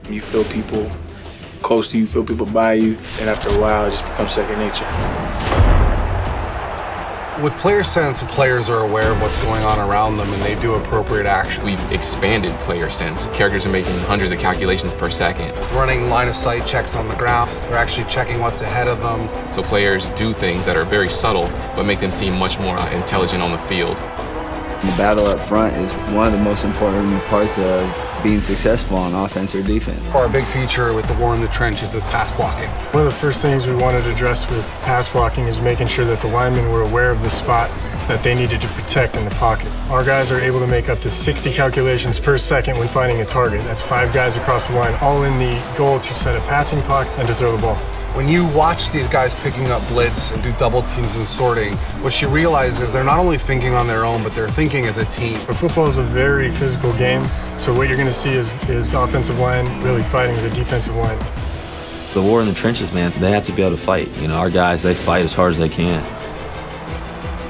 You feel people close to you, feel people by you, and after a while, it just becomes second nature. With player sense, players are aware of what's going on around them and they do appropriate action. We've expanded player sense. Characters are making hundreds of calculations per second. Running line of sight checks on the ground. They're actually checking what's ahead of them. So players do things that are very subtle, but make them seem much more intelligent on the field. The battle up front is one of the most important parts of being successful on offense or defense. Our big feature with the war in the trench is this pass blocking. One of the first things we wanted to address with pass blocking is making sure that the linemen were aware of the spot that they needed to protect in the pocket. Our guys are able to make up to 60 calculations per second when finding a target. That's 5 guys across the line, all in the goal to set a passing pocket and to throw the ball. When you watch these guys picking up blitz and do double teams and sorting, what you realize is they're not only thinking on their own, but they're thinking as a team. But football is a very physical game, so what you're going to see is the offensive line really fighting the defensive line. The war in the trenches, man, they have to be able to fight. You know, our guys, they fight as hard as they can.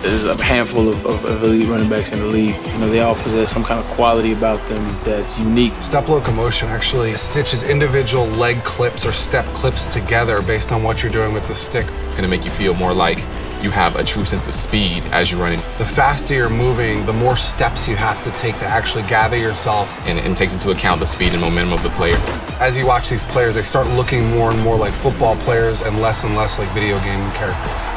There's a handful of elite running backs in the league. You know, they all possess some kind of quality about them that's unique. Step locomotion actually stitches individual leg clips or step clips together based on what you're doing with the stick. It's going to make you feel more like you have a true sense of speed as you're running. The faster you're moving, the more steps you have to take to actually gather yourself. And takes into account the speed and momentum of the player. As you watch these players, they start looking more and more like football players and less like video game characters.